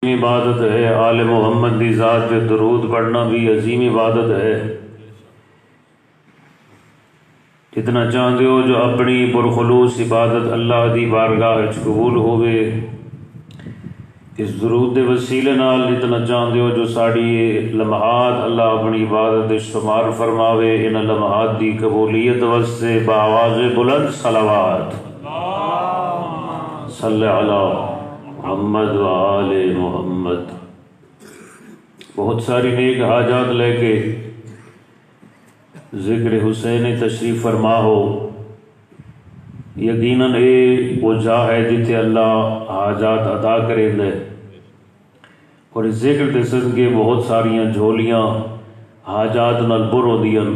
عبادت ہے، آل محمد دی ذات پہ درود پڑھنا بھی عظیم عبادت ہے۔ جتنا چاہتے ہو جو اپنی پرخلوص عبادت اللہ دی بارگاہ وچ قبول ہوئے، اس درود دے وسیلے نال جتنا چاہتے ہو جو ساڑی لمحات اللہ اپنی عبادت شمار فرماوے، ان لمحات دی قبولیت واسطے بآواز بلند صلوات صلی علی محمد و آل محمد۔ بہت ساری نیک حاجات لے کے ذکر حسین تشریف فرما ہو، یقیناً وہ جا ہے جتے اللہ حاجات عطا کریں دے، اور اس ذکر دے صدقے بہت ساریاں جھولیاں حاجات نال بر ہو دیاں۔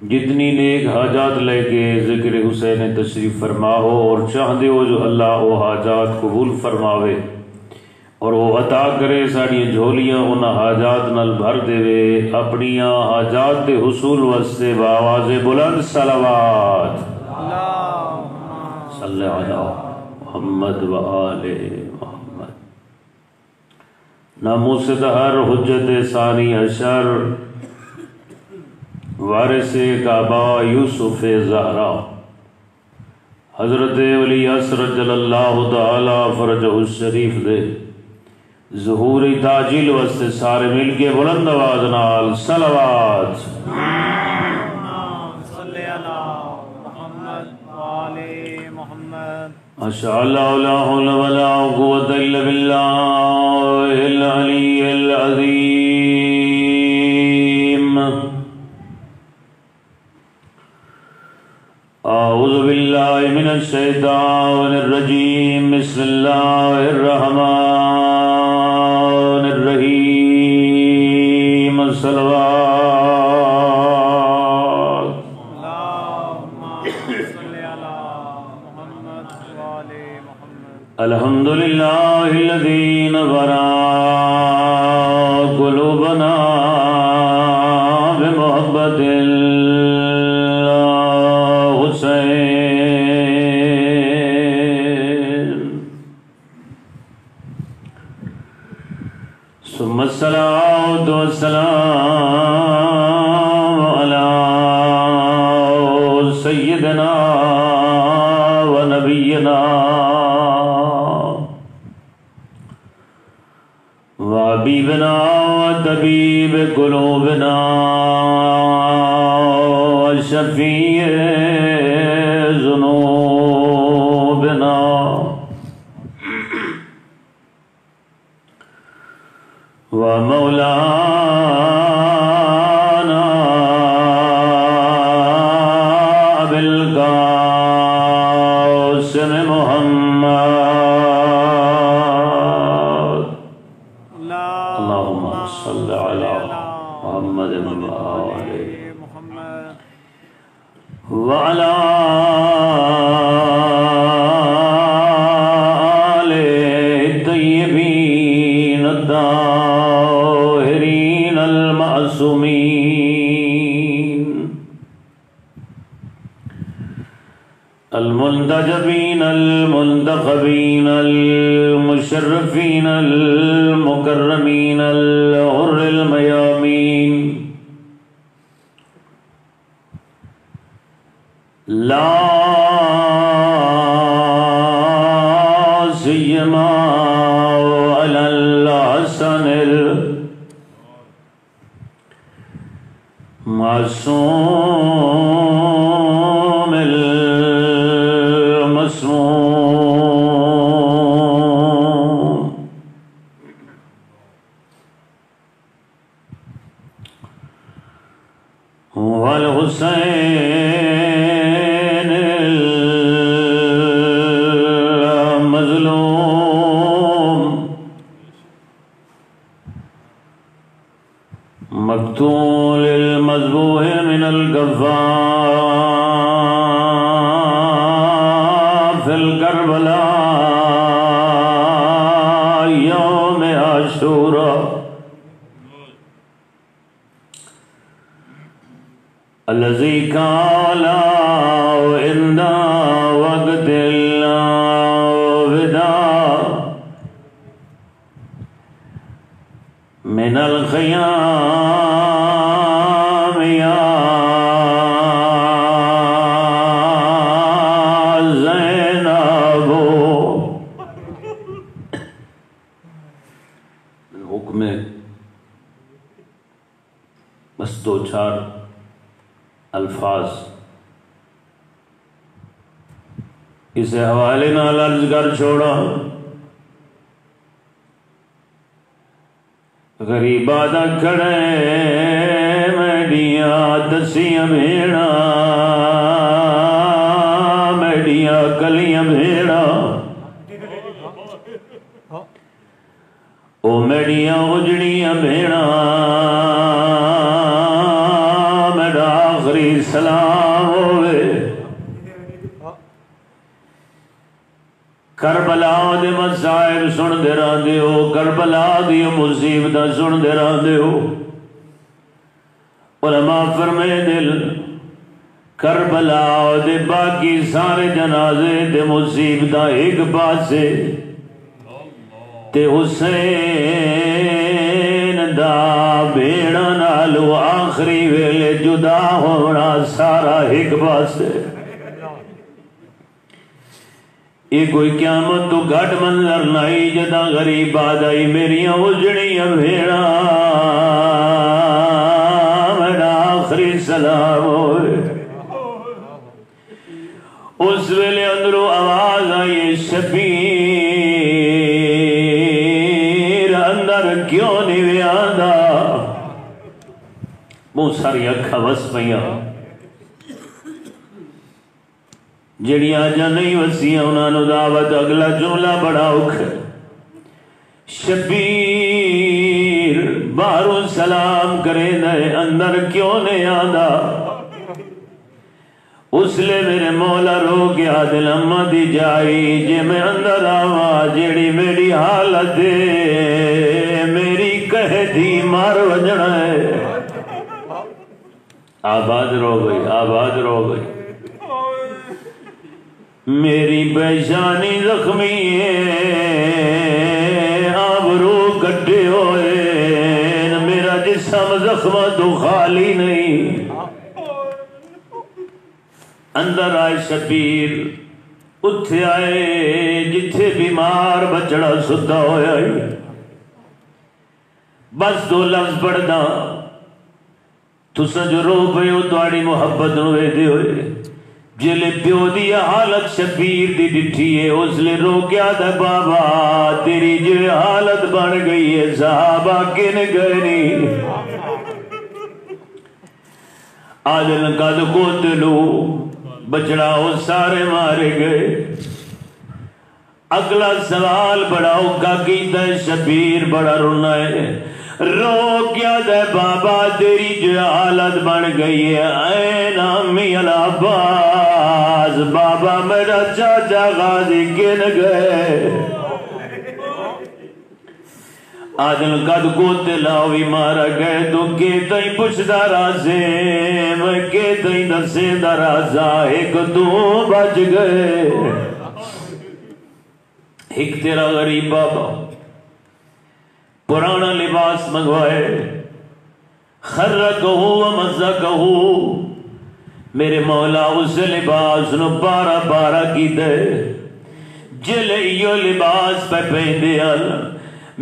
جتنی نیک حاجات لے کے ذکر حسین تشریف فرما ہو اور چاہدے ہو جو اللہ وہ حاجات قبول فرماوے اور وہ عطا کرے، ساڑی جھولیاں ان حاجات نال بھر دے وے، اپنی حاجات دے حصول واسطے بآواز بلند صلوات صلی علی محمد و آل محمد۔ ناموس دہر حجت ثانی عشر وارث کعبہ یوسف زہرا حضرت ولی عصر جل اللہ تعالی فرجہ الشریف دے ظہوری تاجیل واسطے سارے مل کے بلند آواز نال صلوات صلی علی محمد وآل محمد۔ ماشاء اللہ لا حول ولا قوة الا باللہ العلی العظیم۔ اعوذ باللہ من الشیطان الرجیم، بسم اللہ الرحمن الرحیم، صلوات اللہم صلی علی محمد وآل محمد۔ الحمدللہ الذی نور قلوبنا بمحبت ثم الصلاة والسلام على سيدنا ونبينا وحبيبنا وطبيب قلوبنا وشفيع ذنوبنا ومولانا أبي القاسم محمد، اللهم صل على محمد وآل محمد وعلى آل الطيبين الطاهرين المعصومين المنتجبين المنتخبين المشرفين المكرمين الغر الميامين، لا سيما على الحسن المعصوم المسموم، والحسين المظلوم مقتول المذبوح من الكفاف في الكربلاء يوم عاشوراء، الذي قال عند وقت الوداع من الخيام يا زينب. حکم بس دو چار الفاظ اسے حوالے نال عرض کر چھوڑا. غریبا دا کھڑے میڈیاں دسیاں بھیڑا میڈیاں کلیاں بھیڑا او میڈیاں اجڑیاں بھیڑا میرا آخری سلام ہوئے. کربلا دے مصائب سن دے رہندے ہو کربلا دی مصیبتاں سن دے رہندے ہو. علماء فرمائے دل کربلا دے باقی سارے جنازے دے مصیبتاں ایک پاسے تے حسین دا بھیڑا نالو آخری ویلے جدا ہونا سارا ایک پاسے. یہ کوئی قیامت تو گھٹ منظر نہیں جدا غریب آدائی میریاں اجڑیاں بھیڑا میرا آخری سلام ہوئے. اس ویلے اندروں آواز آئی شبیر اندر کیوں نہیں ویاندہ. بہت ساری اکھا وس پہیاں جڑیاں جا نہیں وسیاں انہاں نو دعوت. اگلا جملہ بڑا اکھ شبیر باہروں سلام کرے دے اندر کیوں نہیں آدھا. اس لئے میرے مولا رو گیا دل اماں دی جائی جے میں اندر آوا جیڑی میری حالت دے میری کہہ دی مار وجڑا ہے. آباد رو گئی آباد رو گئی. میری پیشانی زخمی ہے آبرو کٹے ہوئے میرا جسم زخمہ تو خالی نہیں. اندر آئے شبیر اتھے آئے جتھے بیمار بچڑا ستا ہویا ہے. بس دو لفظ پڑھدا تُسا جو رو پہ ہو توڑی محبت ہوئے دے ہوئے جلے پیو دی حالت شبیر دی ڈٹھی ہے. اس لئے رو کیا دا بابا تیری جو حالت بن گئی ہے صحابہ کن گئے نہیں. آدھن قد قتلو بچڑا وہ سارے مارے گئے. اگلا سوال بڑا اوکا کیتا ہے شبیر بڑا رونا ہے. رو کیا دے بابا تیری جو حالت بن گئی ہے اے نامی العباس بابا میرا چاچا غازی کن گئے. آدن قد کو تلاوی مارا گئے تو کہتا ہی پوچھتا رازے میں کہتا ہی دسے دا رازہ ایک تو بچ گئے. ایک تیرا غریب بابا پرانا لباس منگوائے خرکہو و مزکہو میرے مولا اس لباس نو پارا پارا کی دے جل ایو لباس پہ پہندے اللہ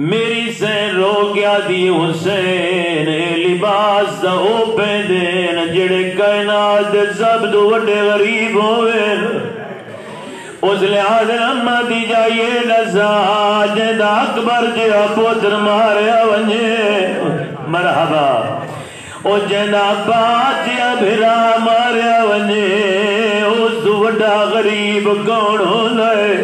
میری سین رو گیا دی حسین اے لباس دا او پہندے جڑے کائنات دے سب دو وڈے غریب ہوئے. اس لحاظ امہ دی جائیے لزا جدہ اکبر جہاں پوتر ماریا ونجے مرحبا او جدہ بات جہاں بھرا ماریا ونجے اس وڈا غریب کون ہو لائے.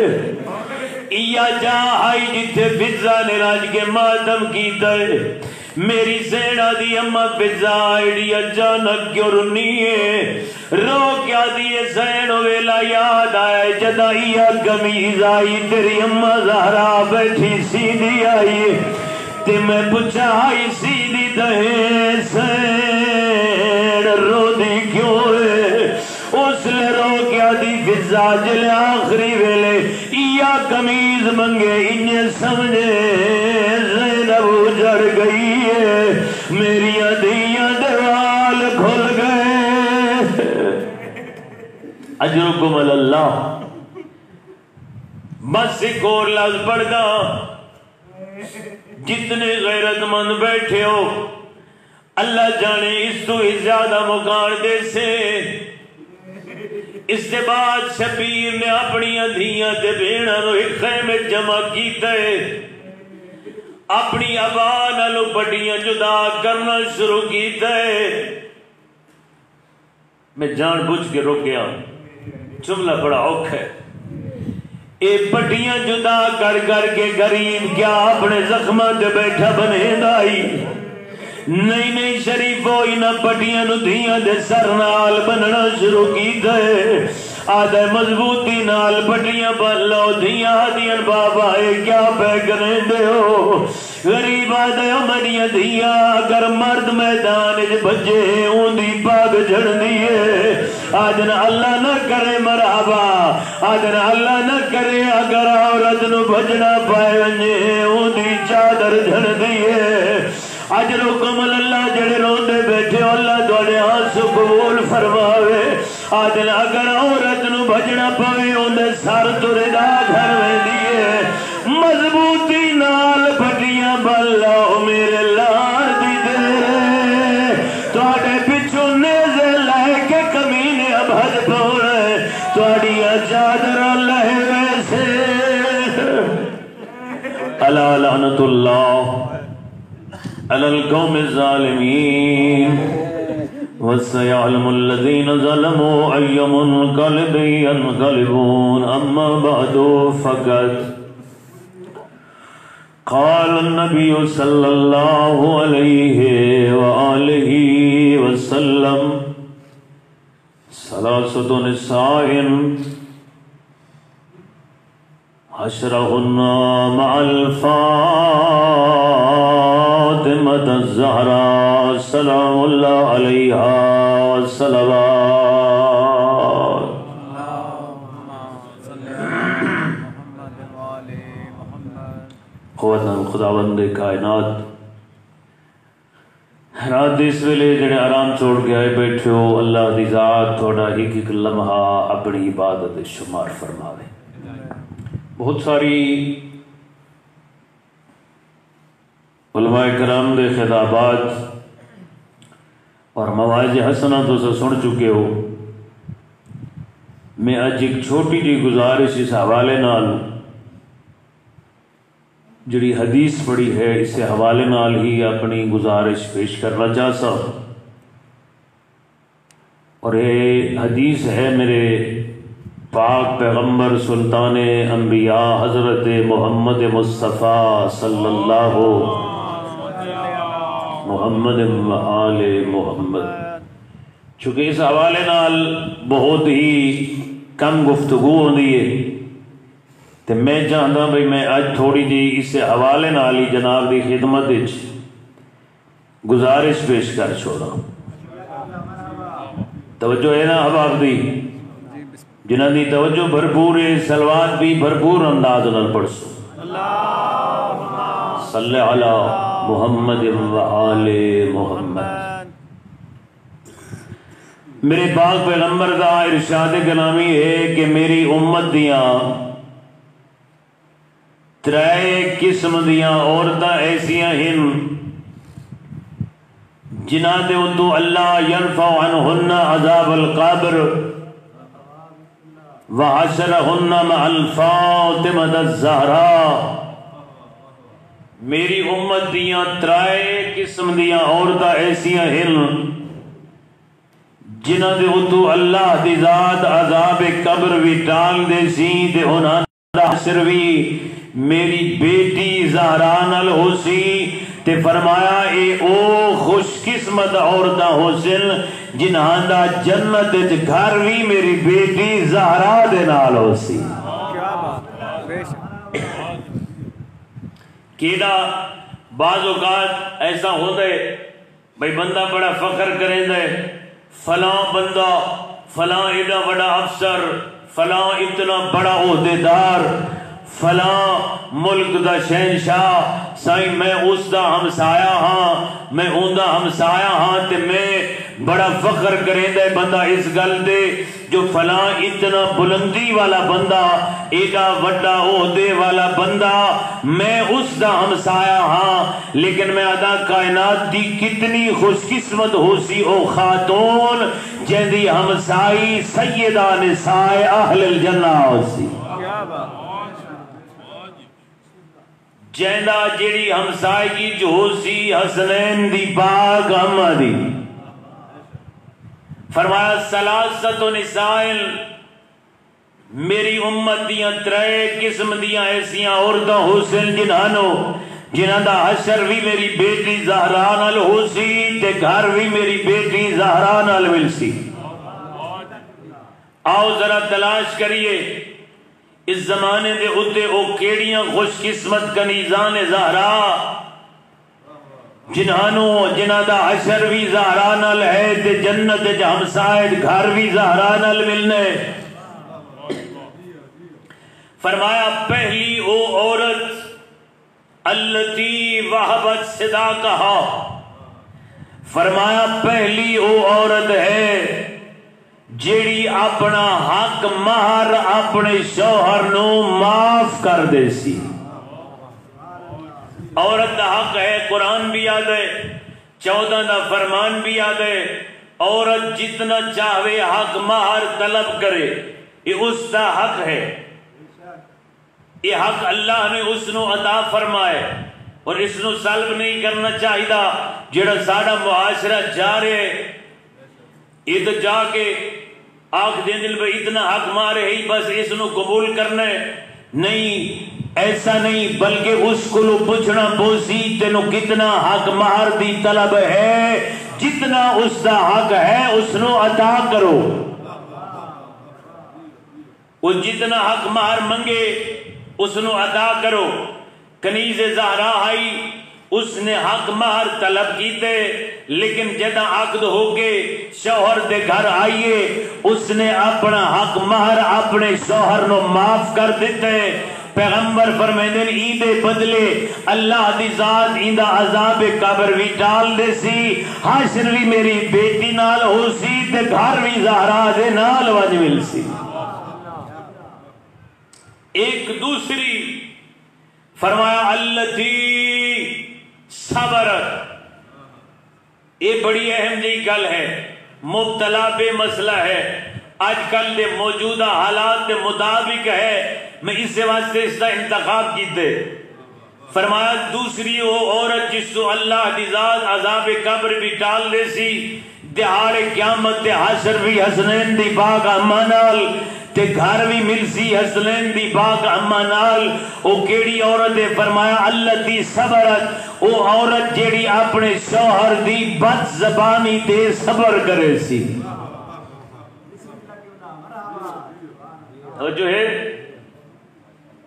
یا جاہائی جتے فضا نے راج کے ماتم کی دے میری سیڑا دی اممہ فضا ایڈی اچانک کیوں رنی ہے. رو کیا دیئے سینو ویلا یاد آئے جدائیا کمیز آئی تیری اممہ زہرا بیٹھی سیدھی آئی تے میں پچھا آئی سیدھی دہے سین رو دی کیوں ہے. اس لے رو کیا دی فضا جلے آخری ویلے یا کمیز منگے انہیں سمجھے زینب جڑ گئی اجرکم علی اللہ. بس ایک اور لفظ پڑھ دا، جتنے غیرت مند بیٹھے ہو اللہ جانے اس تو زیادہ مکان دے سے. اس کے بعد شبیر نے اپنی دھیاں تے بھیڑاں نو ایک خیمے جمع کیتا ہے، اپنی ابا نالوں پٹیاں جدا کرنا شروع کیتا ہے. میں جان بوجھ کے رک گیا، جملہ بڑا اوکھا ہے. اے پٹیاں جدا کر کر کے غریب کیا اپنے زخماں تے بیٹھا بنے دائی؟ نہیں شریفو انہاں پٹیاں نو دھیاں دے سر نال بننا شروع کی دے. آدھے مضبوطی نال پٹیاں بن لو. دھیاں دیاں بابا اے کیا پہ کریں دے ہو؟ غریب آدھے میریاں دھیاں اگر مرد میدان بجے اون دی پاگ جھڑ دیئے. آدھنا اللہ نہ کرے مرحبا، آدھنا اللہ نہ کرے اگر عورت نو بجنا پائے ونجے اون دی چادر جھڑ دیئے. اجرکم اللہ جڑے روندے بیٹھے اللہ دوڑے آنسو قبول فرماوے. آدھن اگر عورت نو بجنا پوے اندے سر تو ردا گھر میں دیئے. مضبوطی نال پٹیاں بلاؤ میرے لار دی دے. توڑے پچھو نیزے لائے کے کمینے اب حد پورے توڑیا چادر لہے ویسے. اللہ لعنت اللہ على القوم الظالمين وسيعلم الذين ظلموا أي منقلب ينقلبون. أما بعد فقد قال النبي صلى الله عليه وآله وسلم ثلاثة نساء عشرهن مع فاطمة الزهراء سلام الله عليها صلوات. قوتنا خداوند کائنات رات اس ویلے جڑے آرام چھوڑ کے آئے بیٹھے ہو اللہ دی ذات تھوڑا ایک ایک لمحہ اپنی عبادت شمار فرماوے. بہت ساری علماء کرام دے خطابات اور مواعظ حسنہ تو سے سن چکے ہو. میں آج ایک چھوٹی جی گزارش اس حوالے نال جڑی حدیث پڑھی ہے اس حوالے نال ہی اپنی گزارش پیش کرنا چاہتا ہوں. اور یہ حدیث ہے میرے پاک پیغمبر سلطان انبیاء حضرت محمد مصطفیٰ صلی اللہ محمد آل محمد. چونکہ اس حوالے نال بہت ہی کم گفتگو ہوندی ہے تو میں چاہتا بھئی میں آج تھوڑی جی اس حوالے نال ہی جناب دی خدمت گزارش پیش کر چھوڑا. توجہ ہے نا احباب دی؟ جنہاں دی توجہ بھرپور ہے صلوات بھی بھرپور انداز نال پڑھ سو. صلی علی محمد و آل محمد. میرے پاک پیغمبر دا ارشاد کلامی ہے کہ میری امت دیاں ترائے قسم دیاں عورتاں ایسیاں ہیں جنہاں دے اتو اللہ ینفع عنہن عذاب القبر وحشرہن مع الفاطمة الزہراء. میری امت دیاں ترائے قسم دیاں عورتاں ایسیاں ہیں جنہاں دے اتو اللہ دی ذات عذاب قبر بھی ٹال دے سی دے انہاں دا حشر بھی میری بیٹی زہرا نال ہو سی. تے فرمایا اے او خوش قسمت عورتاں ہو سن جنہاں دا جنت گھر بھی میری بیٹی زہرا دے نال ہو سی. کیڑا بعض اوقات ایسا ہوتا ہے بھئی بندہ بڑا فخر کریں دے فلاں بندہ فلاں ایڈا بڑا افسر فلاں اتنا بڑا عہدیدار فلاں ملک دا شہنشاہ سائیں میں اس دا ہمسایا ہاں میں اون دا ہمسایا ہاں تے میں بڑا فخر کریں دے بندہ اس گل دے جو فلاں اتنا بلندی والا بندہ، ایڈا وڈا عہدے والا بندہ، میں اس دا ہمسایا ہاں، لیکن میں ادا کائنات دی کتنی خوش قسمت ہو سی او خاتون جیندی ہمسائی سیدہ نساء اہل الجنہ ہو سی، جیندہ جیڑی ہمسائیگی جو ہو سی حسنین دی باغ اما دی۔ فرمایا ثلاثت نسائل، میری امت دیاں ترے قسم دیاں ایسیاں عورتاں ہو سن جنہاں دا حشر بھی میری بیٹی زہرا نال ہو سی تے گھر بھی میری بیٹی زہرا نال مل سی۔ آؤ ذرا تلاش کریے اس زمانے دے اتے او کیڑیاں خوش قسمت کنیزان زہرا جنہاں دا حشر بھی زہرا نال ہے تے جنت ہمسائے گھر بھی زہرا نال ملنے۔ فرمایا پہلی او عورت التی وہبت صداقہا، فرمایا پہلی او عورت ہے جیڑی اپنا حق مہر اپنے شوہر نو معاف کر دے سی۔ عورت دا حق ہے، قرآن بھی یاد ہے، 14 دا فرمان بھی یاد ہے، عورت جتنا چاہوے حق مہر طلب کرے، یہ اس دا حق ہے، یہ حق اللہ نے اس نو عطا فرمائے اور اس نو سلب نہیں کرنا چاہیدا۔ جڑا ساڑا معاشرہ جا رہے یہ تو جا کے آنکھ دن دل پہ اتنا حق مارے ہی بس اس نو قبول کرنا ہے، نہیں ایسا نہیں، بلکہ اس کو لو پوچھنا پوسی تینو کتنا حق مہر دی طلب ہے، جتنا اس دا حق ہے اس نو عطا کرو۔ وہ جتنا حق مہر منگے اس نو عطا کرو۔ کنیز زہرا آئی، اس نے حق مہر طلب کیتے، لیکن جدہ عقد ہو کے شوہر دے گھر آئیے اس نے اپنا حق مہر اپنے شوہر نو معاف کر دیتے۔ پیغمبر فرمیندے ایندے بدلے اللہ دی ذات ایندہ عذاب قبر بھی ٹال دے سی، حشر بھی میری بیٹی نال ہو سی تے گھر بھی زہرا دے نال وج مل سی۔ ایک دوسری فرمایا اللتی صبرت، یہ بڑی اہم جی گل ہے، مبتلا بے مسئلہ ہے، آج کل دے موجودہ حالات دے مطابق ہے، میں اس سے واسطے اس کا انتخاب کیتے۔ فرمایا دوسری وہ عورت جس کو اللہ دی ذات عذاب قبر بھی ٹال دے سی، دہاڑ قیامت دے حشر بھی حسنین دی باغ امانال تے گھر بھی مل سی حسنین دی باغ امانال۔ او کیڑی عورت ہے؟ فرمایا اللتی صبرت، او عورت جیڑی اپنے شوہر دی بد زبانی تے صبر کرے سی۔ اور جو ہے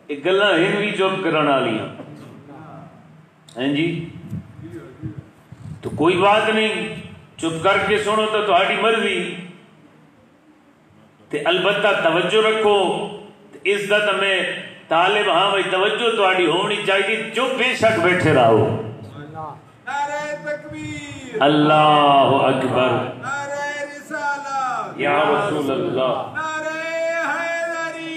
ایک گلہ ہن بھی چپ کرانا لیاں ہیں جی، تو کوئی بات نہیں، چپ کر کے سنو تو تہاڈی مرضی، تے البتہ توجہ رکھو، اس دا تمہیں طالب ہاں بھائی توجہ تہاڈی ہونی چاہیے، چپ بے شک بیٹھے رہو۔ نعرہ تکبیر، اللہ اکبر، نعرہ رسالہ، یا رسول اللہ، نعرہ حیدری،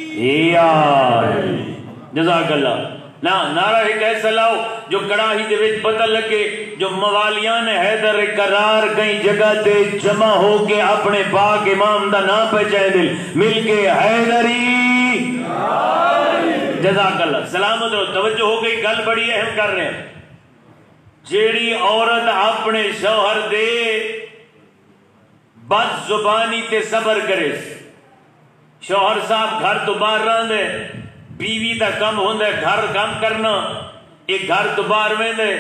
جزاک اللہ۔ نعرہ ایک ایسا لاؤ جو کڑاہی دے وچ پتہ لگے، جو موالیان حیدر قرار کئی جگہ تے جمع ہو کے اپنے پاک امام دا نام پہچائے دل مل کے حیدری، جزاک اللہ، سلامت رہو، توجہ ہو گئی، گل بڑی اہم کر رہے ہیں۔ جیڑی عورت اپنے شوہر دے بد زبانی تے صبر کرے، شوہر صاحب گھر تو باہر رہندے، بیوی دا کم ہوندے گھر کام کرنا، ایک گھر تو باہر ویندے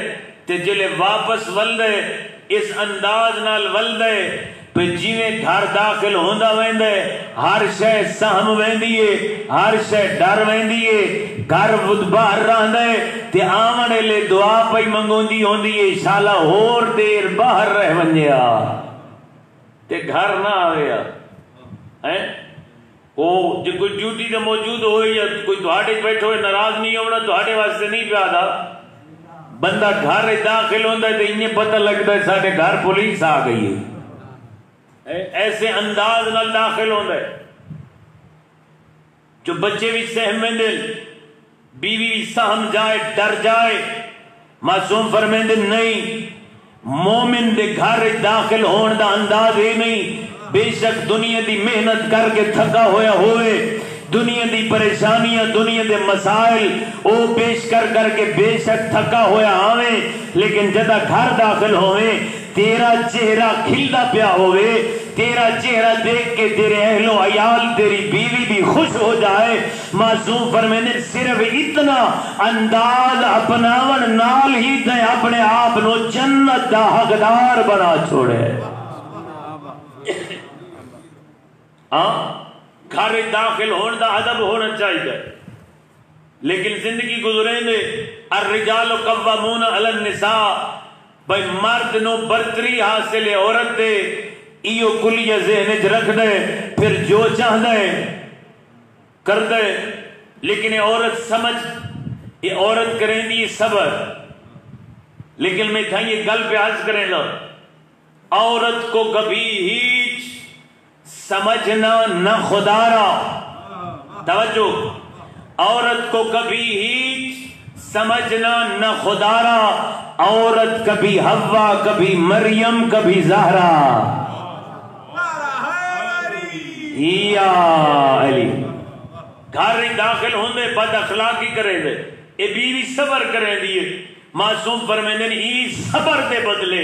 تے جلے واپس ولدے اس انداز نال ولدے پہ جیویں گھر داخل ہوندا ویندے ہر شے سہم ویندیے، ہر شے ڈر ویندیے، گھر باہر رہندے تے آمنے لے دعا پئی منگوندی ہوندیے شالا ہور دیر باہر رہ ونجیا تے گھر نہ آویا ہیں۔ وہ جو کوئی ڈیوٹی تے موجود ہوئے یا کوئی تہاڈے بیٹھے ہوئے ناراض نہیں ہونا، تہاڈے واسطے نہیں پیادا، بندہ گھر داخل ہوندا ہے تے انہیں پتہ لگتا ہے ساڈے گھر پولیس آ گئی ہے، ایسے انداز نال داخل ہوندا ہے۔ جو بچے بھی سہمیں دل بیوی بھی سہم جائے ڈر جائے معصوم فرمیں دل نہیں مومن دے گھر داخل ہون دا انداز ہی نہیں بے شک دنیا دی محنت کر کے تھکا ہویا ہوئے دنیا دی پریشانیاں دنیا دے مسائل او پیش کر کر کے بے شک تھکا ہویا آویں لیکن جدہ گھر داخل ہوئے تیرا چہرہ کھلدا پیا ہوئے تیرا چہرہ دیکھ کے تیرے اہل و عیال تیری بیوی بھی خوش ہو جائے معصوم فرمینے صرف اتنا انداز اپناون نال ہی تے اپنے آپ نو جنت دا حقدار بنا چھوڑے گھر داخل ہونے دا ادب ہونا چاہیے لیکن زندگی گزرے نے الرجال قوامون علی النساء بھائی مرد نو برتری حاصل ہے عورت دے ایو کلیہ ذہن رکھ دے پھر جو چاہ دے کر دے لیکن یہ عورت سمجھ یہ عورت کریں دی صبر لیکن میں کہیں یہ گل پہ عرض کریں گا عورت کو کبھی ہیچ سمجھنا نہ خدارا توجہ عورت کو کبھی ہیچ سمجھنا نہ خدارا عورت کبھی حوا کبھی مریم کبھی زہرا یا علی گھر داخل ہوندے بد اخلاقی کریں دے اے بیوی صبر کریں دیئے معصوم فرمیندے ای صبر دے بدلے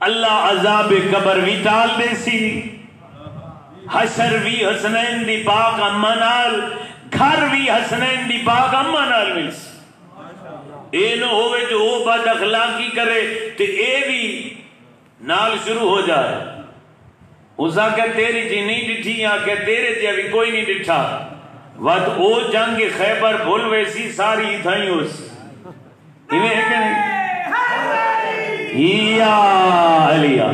اللہ عذاب قبر بھی ٹال دے سی حشر بھی حسنین دی پاک اما نال گھر بھی حسنین دی پاک اما نال مل سی اے نہ ہوئے جو وہ بد اخلاقی کرے تو اے بھی نال شروع ہو جائے اس آکے تیری جی نہیں ڈٹھی آکے تیرے جی ابھی کوئی نہیں ڈٹھا وقت او جنگ خیبر بھول ویسی ساری تھائیں اس ہمیں ہے کہ نہیں یا علیہ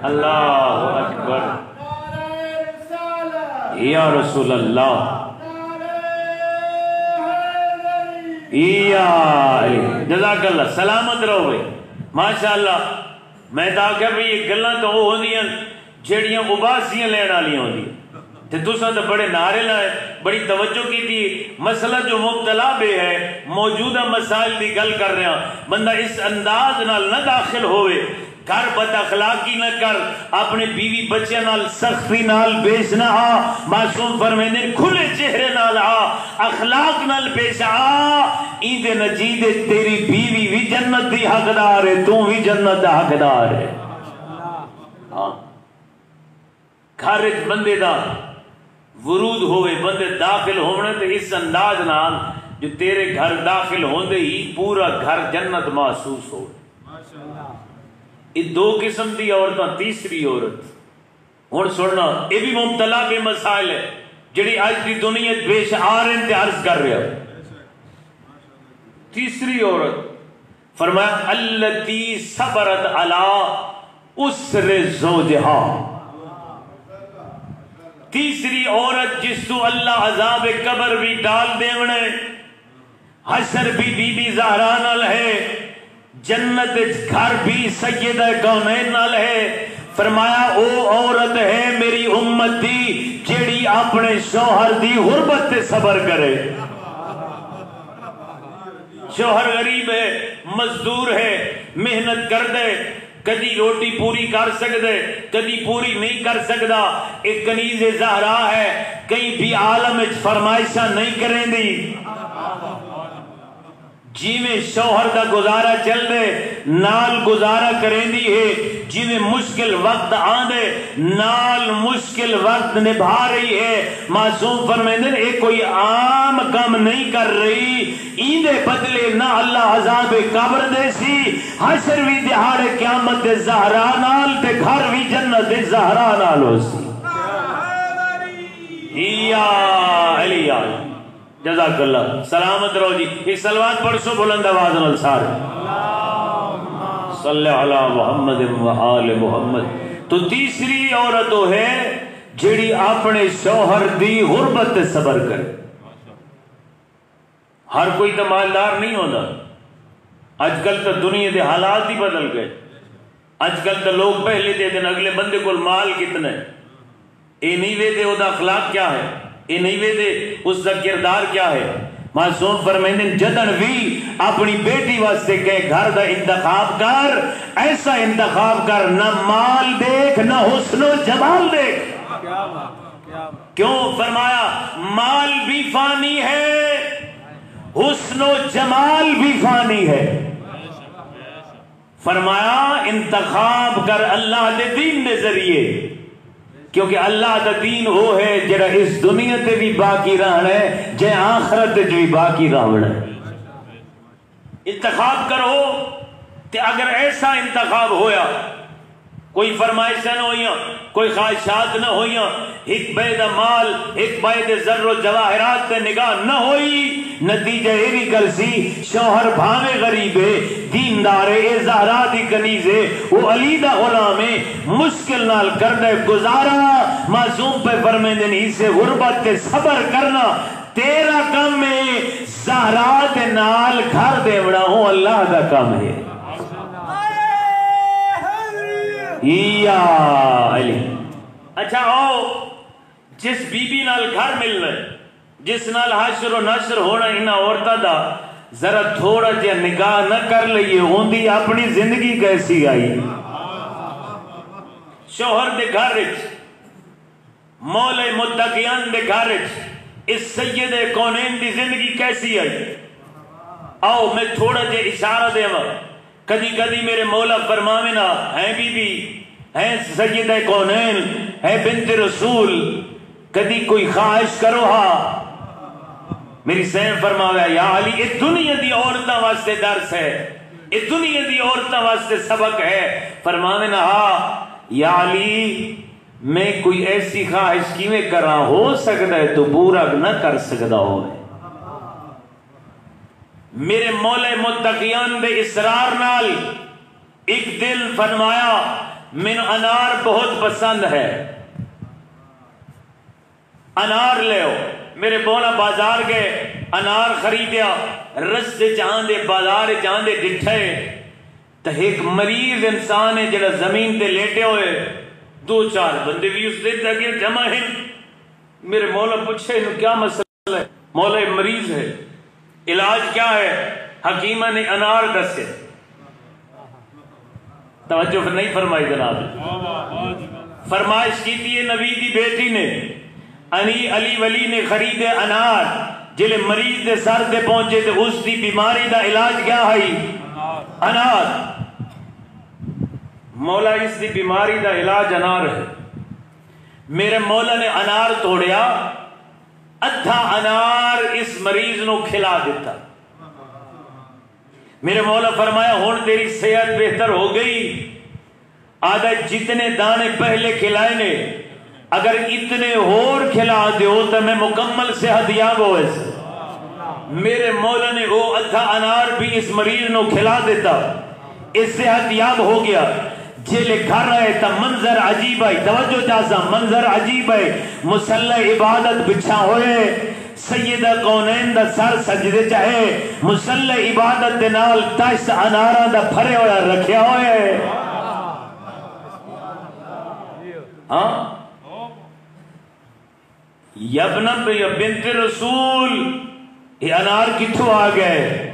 اللہ اکبر یا رسول اللہ یا علیہ جزاک اللہ سلامت رہو بھئی ماشاءاللہ میں تا کہ بھئی یہ گلاں تو ہو دیاں جڑیاں اباسیاں لینا لیاں ہو دیاں تے دوسرا تو بڑے نعرے لائے بڑی توجہ کی تھی مسئلہ جو مبتلا بے ہے موجودہ مسائل دی گل کر رہے ہیں بندہ اس انداز نال نہ داخل ہوئے گھر بد اخلاقی نہ کر اپنے بیوی بچے نال سختی نال پیش نہ آ معصوم فرمیندے کھلے چہرے نال آ اخلاق نال پیش آ ایندے نجیدے تیری بیوی بھی جنت دی حقدار ہے تو بھی جنت دا حقدار ہے گھر ایک بندے دا ورود ہوئے بندے داخل ہونے تو اس انداز نال جو تیرے گھر داخل ہوندے ہی پورا گھر جنت محسوس ہوئے یہ دو قسم دی عورتاں تیسری عورت ہن سننا یہ بھی مبتلا بے مسائل ہے جڑی آج دی دنیا پیش آ رہے ہیں عرض کر رہے ہیں تیسری عورت فرمایا التی صبرت علی اسر زوجہا تیسری عورت جس تو اللہ عذاب قبر بھی ڈال دیونے حشر بھی بی بی زہرا نال ہے جنت گھر بھی سیدہ کونین نال ہے فرمایا او عورت ہے میری امت دی جیڑی اپنے شوہر دی غربت تے صبر کرے شوہر غریب ہے مزدور ہے محنت کر دے کدی روٹی پوری کر سکتے کدی پوری نہیں کر سکتا ایک کنیز زہرا ہے کہیں بھی عالم فرمائشہ نہیں کریں دی جی میں شوہر دا گزارا چل دے نال گزارا کریں دی ہے جی میں مشکل وقت آن دے نال مشکل وقت نبھا رہی ہے معصوم فرمیندن ایک کوئی عام کم نہیں کر رہی ایندے بدلے نہ اللہ عذاب قبر دے سی حشر بھی دہاڑ قیامت دے زہرا نال تے گھر بھی جنت دے زہرا نال ہو سی یا علی آئی جزاک اللہ سلامت رہو جی ایک سلوات پڑھ سو بلند آواز نال سارے صلی علی محمد و آل محمد تو تیسری عورت ہے جڑی اپنے شوہر دی غربت تے صبر کرے ہر کوئی تو مالدار نہیں ہوتا آج کل تو دنیا دے حالات ہی بدل گئے آج کل تو لوگ پہلے دے دن اگلے بندے کو مال کتنے یہ نہیں ویدے وہ اخلاق کیا ہے، یہ نہیں ویدے اس کا کردار کیا ہے۔ معصوم فرمائندے جدن بھی اپنی بیٹی واسطے کہ گھر دا انتخاب کر، ایسا انتخاب کر نہ مال دیکھ نہ حسن و جمال دیکھ۔ کیا بات، کیا بات۔ کیوں؟ فرمایا مال بھی فانی ہے، حسن و جمال بھی فانی ہے۔ فرمایا انتخاب کر اللہ دے دین دے ذریعے، کیونکہ اللہ دا دین وہ ہے جڑا اس دنیا تے بھی باقی رہنا ہے، جے آخرت تے بھی باقی رہنا ہے۔ انتخاب کرو تے اگر ایسا انتخاب ہویا، کوئی فرمائشیں نہ ہوئیاں، کوئی خواہشات نہ ہوئیاں، ایک بے دا مال ایک بے دے ذر و جواہرات تے نگاہ نہ ہوئی، نتیجہ ایری گل سی شوہر بھاوے غریب ہے، دیندار ہے، اے زہرا دی کنیز ہے، وہ علی دا غلام ہے، مشکل نال کردے گزارا۔ معصوم پہ فرمیندے نہیں سے غربت تے صبر کرنا تیرا کم ہے، زہرا دے نال گھر دے وڑا ہوں اللہ دا کم ہے۔ یا علی۔ اچھا آؤ، جس بی بی نال گھر ملنا ہے، جس نال حشر و نشر ہونا انہاں عورتاں دا، ذرا تھوڑا جہا نگاہ نہ کر لئیے ہوندی اپنی زندگی کیسی آئی۔ شوہر دے گھر وچ، مولا متقیان دے گھر وچ اس سید کونین دی زندگی کیسی آئی۔ آؤ میں تھوڑا جہا اشارہ دے ہوں۔ کدی کدی میرے مولا فرماوے نا، ہے بی بی، ہے سیدہ کونین، ہے بنت رسول، کدی کوئی خواہش کرو ہاں۔ میری سین فرماوے یا علی اس دنیا دی عورتاں واسطے درس ہے، اس دنیا دی عورتاں واسطے سبق ہے۔ فرماوے نا ہاں یا علی میں کوئی ایسی خواہش کیویں کراں، ہو سکتا ہے تو پورا نہ کر سکتا ہو۔ میرے مولا متقیان دے اسرار نال ایک دل فرمایا من انار بہت پسند ہے، انار لے ہو۔ میرے مولا بازار گئے، انار خریدیا، رستے جہاں دے بازار جہاں دے ڈٹھے تو ایک مریض انسان ہے جڑا زمین تے لیٹے ہوئے، دو چار بندے بھی اس دن لگے جمع ہیں۔ میرے مولا پوچھے انہوں کیا مسئلہ ہے؟ مولا مریض ہے، علاج کیا ہے؟ حکیمہ نے انار دسے۔ توجہ نہیں فرمائی جناب، فرمائش کی تھی نبی دی بیٹی نے، علی ولی نے خریدے انار، جلے مریض دے سر دے پہنچے تے اس دی بیماری دا علاج کیا ہے؟ انار۔ مولا اس دی بیماری دا علاج انار ہے۔ میرے مولا نے انار توڑیا، ادھا انار اس مریض نو کھلا دیتا۔ میرے مولا فرمایا ہون تیری صحت بہتر ہو گئی، آدھا جتنے دانے پہلے کھلائے نے اگر اتنے اور کھلا دیو تو میں مکمل صحت یاب ہو۔ ایسے میرے مولا نے وہ ادھا انار بھی اس مریض نو کھلا دیتا، اس صحت یاب ہو گیا۔ جیلے گھر رہے تا منظر عجیب ہے، توجہ جاسا منظر عجیب ہے، مسلح عبادت بچھا ہوئے، سیدہ کونین دا سر سجدے چاہے، مسلح عبادت دے نال تشت انارہ دا پھرے ہویا رکھیا ہوئے۔ ہاں یبنب یا بنت رسول، یہ انار کتھو آ گئے؟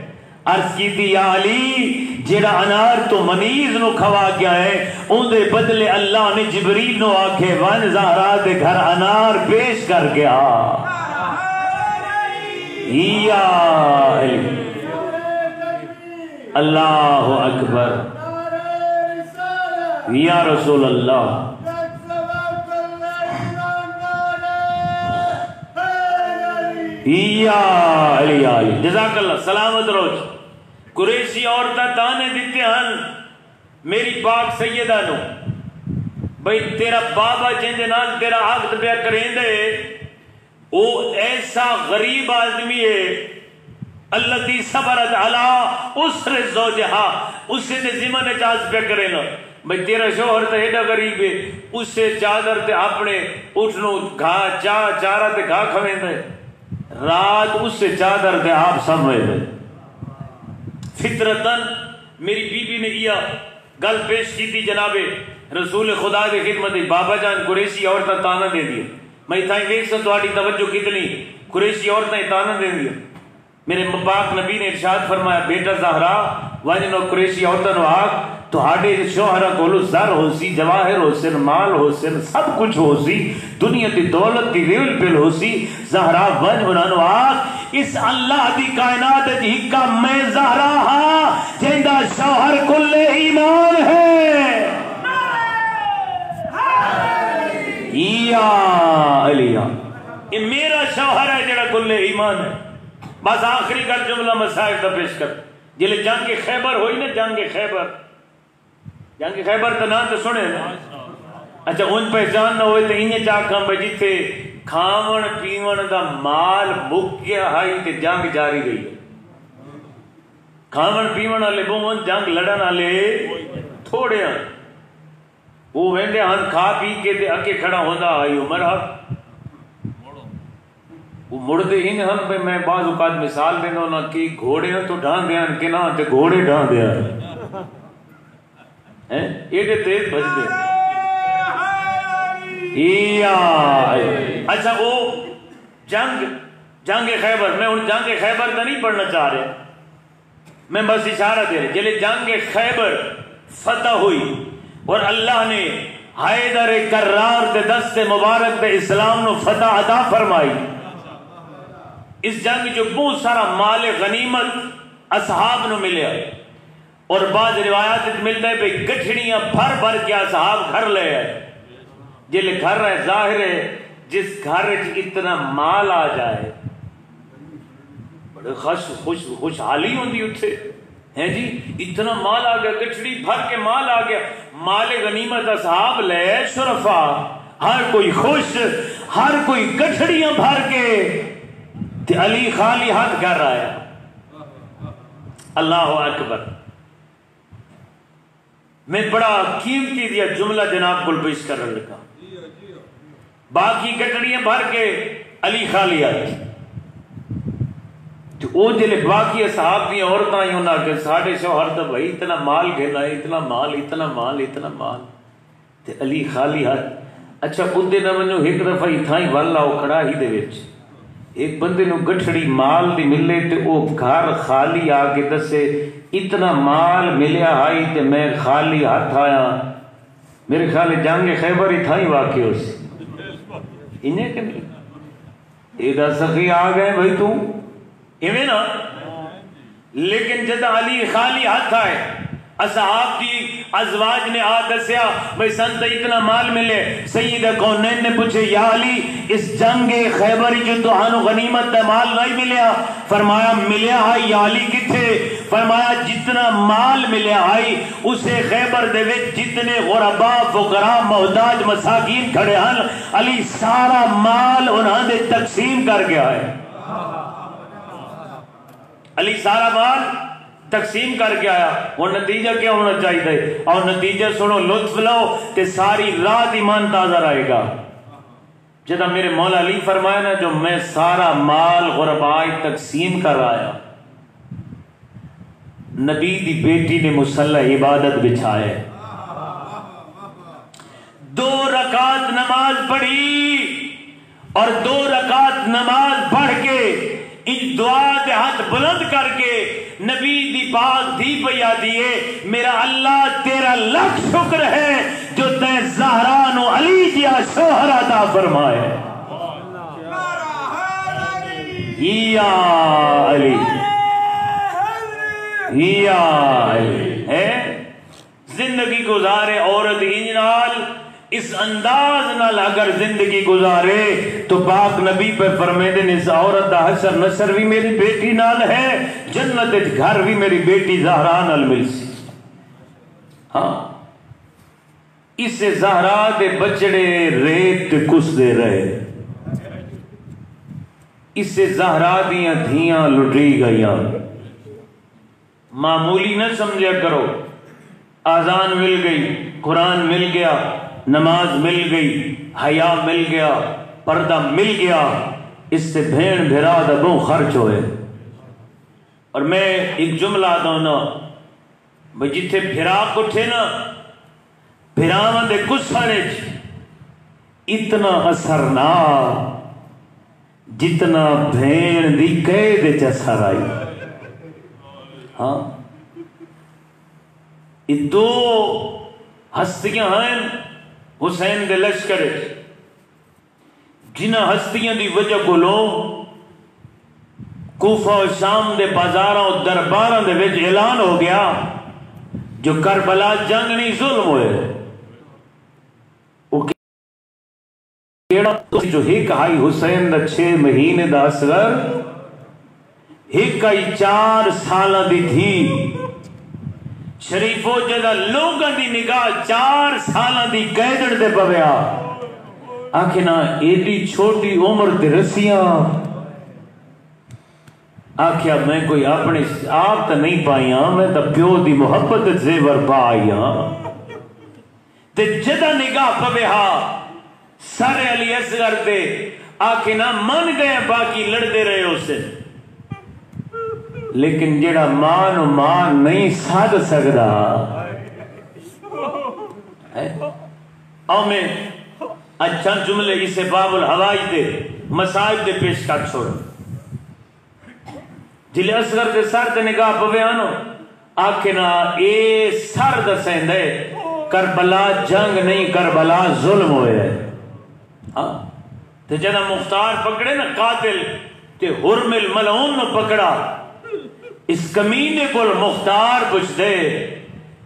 عرض کی تھی یا علی جیڑا انار تو منیز نو کھوا گیا ہے ان دے بدلے اللہ نے جبریل نو آکھے ون زہرا دے گھر انار پیش کر گیا۔ یا علی اللہ اکبر یا رسول اللہ۔ یا علی علی جزاک اللہ سلامت روچ۔ قریشی عورتہ تانے دیتے ہیں میری پاک سیدہ نو، بھئی تیرا بابا جن نال تیرا عقد پہ کریں دے وہ ایسا غریب آدمی ہے، اللہ تی صبرت علی اسر زوجہا، اسے نے زمن اجاز پہ کریں نا، بھئی تیرا شوہر تے ایڈا غریب ہے، اسے چادر تے اپنے اٹھنو گھا چارہ تے گھا کھویں دے، رات اس سے چادر دے آپ سمجھ دے۔ فطرتاً میری بی بی نے یہ گل پیش کی تھی جناب رسول خدا دی خدمت بابا جان قریشی عورتاں تانا دے دیا. میں تھائیں دیکھ سا تہاڈی توجہ کتنی قریشی عورتیں تانا دے دیا. میرے پاک نبی نے ارشاد فرمایا بیٹا زہرا وجنو قریشی عورتاں نو آگ تہاڈے شوہراں کولو زر ہو سی جواہر ہو سن مال ہو سن سب کچھ ہو سی دنیا دی دولت دی ریل پل ہو سی زہرا ون انہاں نو آگ اس اللہ دی کائنات دی حکم میں زہرا ہاں جیندا شوہر کل ایمان ہے. یا علیہ یہ میرا شوہر ہے جڑا کل ایمان ہے. بس آخری کا جملہ مسائل دا پیش کر. جلے جنگ خیبر ہوئی نا جنگ خیبر تو نام تو سنے نا. اچھا ان پہچان نہ ہوئے تو انہیں چاکھاں بے جیتے کھاون پیون دا مال مک گیا ہائی تے جنگ جاری گئی. کھاون پیون والے بہن جنگ لڑن والے تھوڑے ہیں. وہ ویندے ہن کھا پی کے تے اکے کھڑا ہوندا آئی عمر حق وہ مڑتے ہی نہیں ہم. میں بعض اوقات مثال دینا ہونا کہ گھوڑے تو ڈھان دیا کہ نہ تے گھوڑے ڈھان دیا ایڈے تیز بجتے. اچھا وہ جنگ خیبر میں ان جنگ خیبر کا نہیں پڑھنا چاہ رہا میں بس اشارہ دے رہا. جلے جنگ خیبر فتح ہوئی اور اللہ نے حیدر کرار دے دست مبارک دے اسلام نو فتح عطا فرمائی. اس جنگ جو بہت سارا مال غنیمت اصحاب نو ملیا اور بعض روایات ملتا ہے بھئی گٹھڑیاں بھر بھر کے اصحاب گھر لے آئے. جلے گھر ہے ظاہر ہے جس گھر اتنا مال آ جائے بڑے خوشحالی ہوندی اتھے ہیں جی. اتنا مال آ گیا گٹھڑی بھر کے مال آ گیا مال غنیمت اصحاب لے شرفا ہر کوئی خوش ہر کوئی گٹھڑیاں بھر کے تے علی خالی ہاتھ کر رہا ہے. اللہ اکبر. میں بڑا قیمتی دیا جملہ جناب کو پیش کرنے لگا. باقی گٹڑیاں بھر کے علی خالی ہاتھ تو وہ جلے باقی اصحاب دی عورتاں ہی ہونا کہ ساڑھے شوہر تو بھائی اتنا مال گھیلا ہے اتنا مال تے علی خالی ہاتھ. اچھا اندے نہ منو ایک دفعہ ہی تھائی والا وہ کھڑا ہی دے وچ ایک بندے نو گٹھڑی مال دی ملے تے او گھر خالی آ کے دسے اتنا مال ملیا آئی تے میں خالی ہاتھ آیا. میرے خیال جنگ خیبر ہی تھائی واقع ہو سی انہیں کہ نہیں ایدہ سخی آ گئے بھائی تو ایویں نا. لیکن جد علی خالی ہاتھ آئے اصحاب دی ازواج نے آ دسیا بھائی سنت اتنا مال ملے. سید کونین نے پوچھے یا علی اس جنگ خیبر جو تہانو غنیمت دا مال نہیں ملیا؟ فرمایا ملیا ہے. یا علی کتھے؟ فرمایا جتنا مال ملیا ہے اسے خیبر دے وچ جتنے غربا فقراء محتاج مساکین کھڑے ہیں علی سارا مال انہاں دے تقسیم کر گیا ہے. علی سارا مال تقسیم کر کے آیا. اور نتیجہ کیا ہونا چاہیے اور نتیجہ سنو لطف لو تے ساری رات ایمان تازہ رہے گا. جدا میرے مولا علی فرمایا نا جو میں سارا مال غربائی تقسیم کر آیا نبی دی بیٹی نے مصلی عبادت بچھائے 2 رکعت نماز پڑھی اور 2 رکعت نماز پڑھ کے ان دعا دے ہاتھ بلند کر کے نبی دی پاک دی پیا دیے میرا اللہ تیرا لاکھ شکر ہے جو تے زہرا نو علی جیا شوہر عطا فرمائے. یا علی یا علی ہے زندگی گزارے عورت انجنال اس انداز نال اگر زندگی گزارے تو پاک نبی پہ فرمیدے نے اس عورت دا حشر نشر بھی میری بیٹی نال ہے جنت گھر بھی میری بیٹی زہرا نال مل سی. ہاں اس زہرا دے بچڑے ریت کس دے رہے اس زہرا دیاں دھیاں لٹی گئیاں. معمولی نہ سمجھا کرو. آذان مل گئی قرآن مل گیا نماز مل گئی حیا مل گیا پردہ مل گیا اس سے بھیڑ بھیرا دبوں خرچ ہوئے. اور میں ایک جملہ آتا ہوں نا بھئی جتھے پھراق اٹھے نا بھراواں دے گسن اتنا اثر نہ جتنا بھین دی قید وچ اثر آئی. ہاں یہ دو ہستیاں ہیں حسین دے لشکر جنہ ہستیاں دی وجہ کولو کوفہ و شام دے بازاراں و درباراں دے وچ اعلان ہو گیا جو کربلا جنگ نہیں ظلم ہوئے. وہ کیڑا جو ایک آئی حسین دا 6 مہینے دا اصغر ایک آئی 4 سالہ دی تھی. شریفو جدہ لوگاں دی نگاہ 4 سالہ دی قیدڑ دے پویا آکھنا ایڈی چھوٹی عمر دے رسیاں آکھیا میں کوئی اپنے آپ تا نہیں پائیاں میں تا پیو دی محبت زیور پائیاں. تے جدہ نگاہ پویا سارے علی اصغر دے آکھنا من گئے باقی لڑتے رہے اسے لیکن جڑا مان نہیں ساد سکتا. میں اچھا جملے اسے باب الحوائی دے مسائل دے پیش کر چھوڑ جلے اصغر دے سر دے نگاہ پوے آنو آکھنا اے سر دسیں دے کربلا جنگ نہیں کربلا ظلم ہوئے ہے. تے جدہ مختار پکڑے نا قاتل تے حرمل ملعون نو پکڑا اس کمینے کو مختار پوچھ دے